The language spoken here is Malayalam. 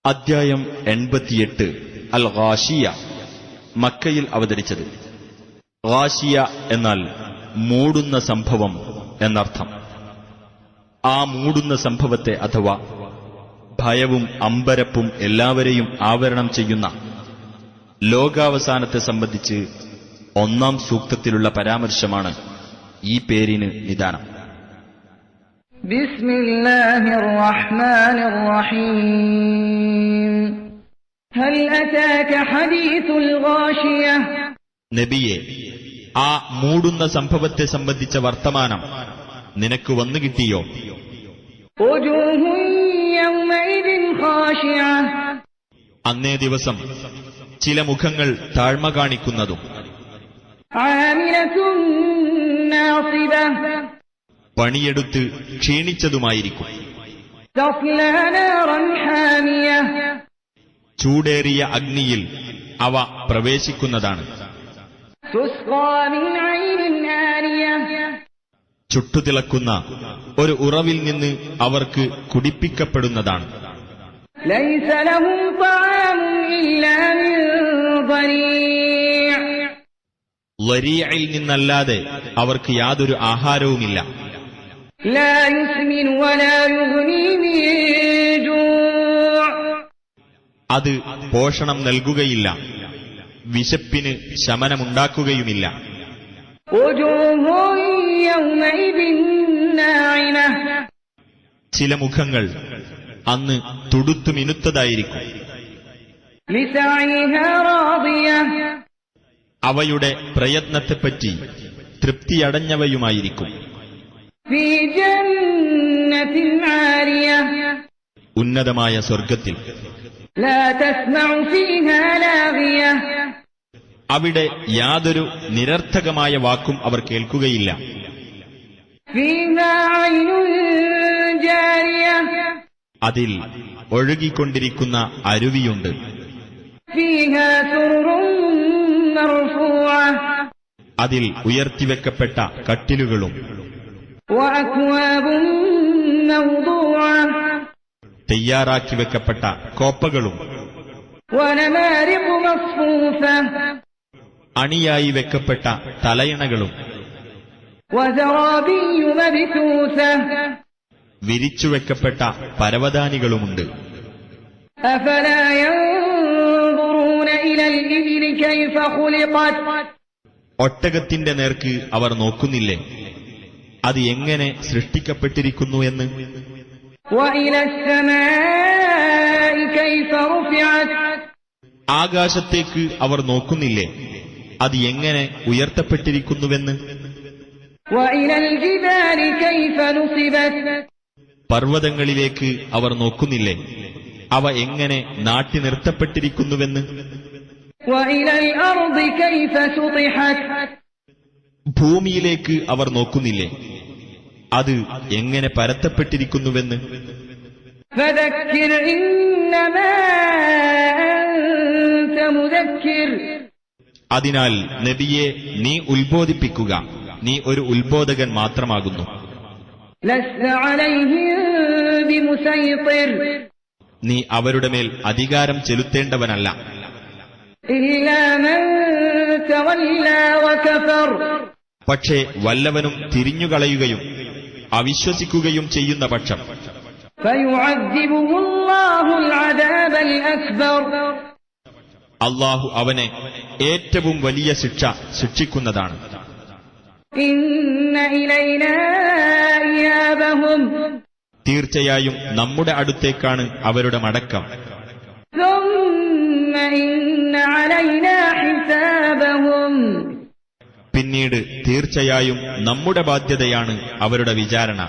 അദ്ധ്യായം 88 അൽ ഗാശിയ, മക്കയിൽ അവതരിച്ചത്. ഗാശിയ എന്നാൽ മൂടുന്ന സംഭവം എന്നർത്ഥം. ആ മൂടുന്ന സംഭവത്തെ അഥവാ ഭയവും അമ്പരപ്പും എല്ലാവരെയും ആവരണം ചെയ്യുന്ന ലോകാവസാനത്തെ സംബന്ധിച്ച് 1-ാം സൂക്തത്തിലുള്ള പരാമർശമാണ് ഈ പേരിന് നിദാനം. ബിസ്മില്ലാഹിർ റഹ്മാനിർ റഹീം. ഹൽ അതാക ഹദീസുൽ ഗാശിയ. നബിയെ, ആ മൂടുന്ന സംഭവത്തെ സംബന്ധിച്ച വർത്തമാനം നിനക്ക് വന്നു കിട്ടിയോ? വജൂഹുൻ യൗമഇദിൻ ഖാശിയ. അന്നേ ദിവസം ചില മുഖങ്ങൾ താഴ്മ കാണിക്കുന്നതും ആമിലതുൻ നാസിബ. പണിയെടുത്ത് ക്ഷീണിച്ചതുമായിരിക്കും. തസ്ലാ നാറൻ ഹാമിയ. ചൂടേറിയ അഗ്നിയിൽ അവ പ്രവേശിക്കുന്നതാണ്. തുസ്ഖാ മിൻ ഐനിൻ ആനിയ. ചുട്ടുതിളക്കുന്ന ഒരു ഉറവിൽ നിന്ന് അവർക്ക് കുടിപ്പിക്കപ്പെടുന്നതാണ്. ലൈസ ലഹും തആമുൻ ഇല്ലാ മിൻ ളരീഅ. ലരീഇൽ നിന്നല്ലാതെ അവർക്ക് യാതൊരു ആഹാരവുമില്ല. ലാ യുസ്മിനു വലാ യുഗ്നീ മിൻ ജൂഅ. അത് പോഷണം നൽകുകയില്ല, വിശപ്പിന് ശമനമുണ്ടാക്കുകയുമില്ല. വജൂഹുൻ യൗമഇദിൻ നാഇമ. ചില മുഖങ്ങൾ അന്ന് തുടുത്തുമിനുത്തതായിരിക്കും. ലിസഅയിഹാ റാദിയ. അവയുടെ പ്രയത്നത്തെപ്പറ്റി തൃപ്തിയടഞ്ഞവയുമായിരിക്കും. ഫീ ജന്നത്തിൻ ആലിയ. ഉന്നതമായ സ്വർഗത്തിൽ. ലാ തസ്മഉ ഫീഹാ ലാഗിയ. അവിടെ യാതൊരു നിരർത്ഥകമായ വാക്കും അവർ കേൾക്കുകയില്ല. ഫീഹാ ഐനുൻ ജാരിയ. അതിൽ ഒഴുകിക്കൊണ്ടിരിക്കുന്ന അരുവിയുണ്ട്. ഫീഹാ സുറുറുൻ മർഫൂഅ. അതിൽ ഉയർത്തിവെക്കപ്പെട്ട കട്ടിലുകളും വഅക്വാബുൻ മൗദൂഅ. തയ്യാറാക്കി വെക്കപ്പെട്ട കോപ്പകളും വനമാരിഖു മസ്ഫൂഫ. അണിയായി വെക്കപ്പെട്ട തലയണകളും വസറാബിയ്യു മബ്സൂസ. വിരിച്ചുവെക്കപ്പെട്ട പരവതാനികളുമുണ്ട്. അഫലാ യൻദുറൂന ഇലൽ ഇബ്ലി കൈഫ ഖുലിഖത്. ഒട്ടകത്തിന്റെ നേർക്ക് അവർ നോക്കുന്നില്ലേ, അത് എങ്ങനെ സൃഷ്ടിക്കപ്പെട്ടിരിക്കുന്നു എന്ന്? വഇലസ് സമാഇ കൈഫ റുഫിഅത്. ആകാശത്തേക്ക് അവർ നോക്കുന്നില്ലേ, അത് എങ്ങനെ ഉയർത്തപ്പെട്ടിരിക്കുന്നുവെന്ന്? വഇലൽ ജിബാലി കൈഫ നുസിബത്. പർവ്വതങ്ങളിലേക്ക് അവർ നോക്കുന്നില്ലേ, അവ എങ്ങനെ നാട്ടി നിർത്തപ്പെട്ടിരിക്കുന്നുവെന്ന്? വഇലൽ അർദി കൈഫ സുതിഹത്. ഭൂമിയിലേക്ക് അവർ നോക്കുന്നില്ലേ, അത് എങ്ങനെ പരത്തപ്പെട്ടിരിക്കുന്നുവെന്ന്? ഫദക്കിർ ഇന്നമാ അൻത മുദക്കിർ. അതിനാൽ നബിയെ, നീ ഉത്ബോധിപ്പിക്കുക, നീ ഒരു ഉത്ബോധകൻ മാത്രമാകുന്നു. ലസ്ത അലൈഹിം ബിമുസൈത്തിർ. നീ അവരുടെ മേൽ അധികാരം ചെലുത്തേണ്ടവനല്ല. ഇല്ലാ മൻ തവല്ലാ വകഫർ. പക്ഷേ വല്ലവനും തിരിഞ്ഞുകളയുകയും അവിശ്വസിക്കുകയും ചെയ്യുന്ന പക്ഷം ഫയുഅദ്ദിബുഹു അല്ലാഹുൽ അദാബൽ അക്ബർ. അല്ലാഹു അവനെ ഏറ്റവും വലിയ ശിക്ഷ ശിക്ഷിക്കുന്നതാണ്. ഇന്ന ഇലൈനാ ഇയാബഹും. തീർച്ചയായും നമ്മുടെ അടുത്തേക്കാണ് അവരുടെ മടക്കം. ثم إن علينا حسابهم. പിന്നീട് തീർച്ചയായും നമ്മുടെ ബാധ്യതയാണ് അവരുടെ വിചാരണ.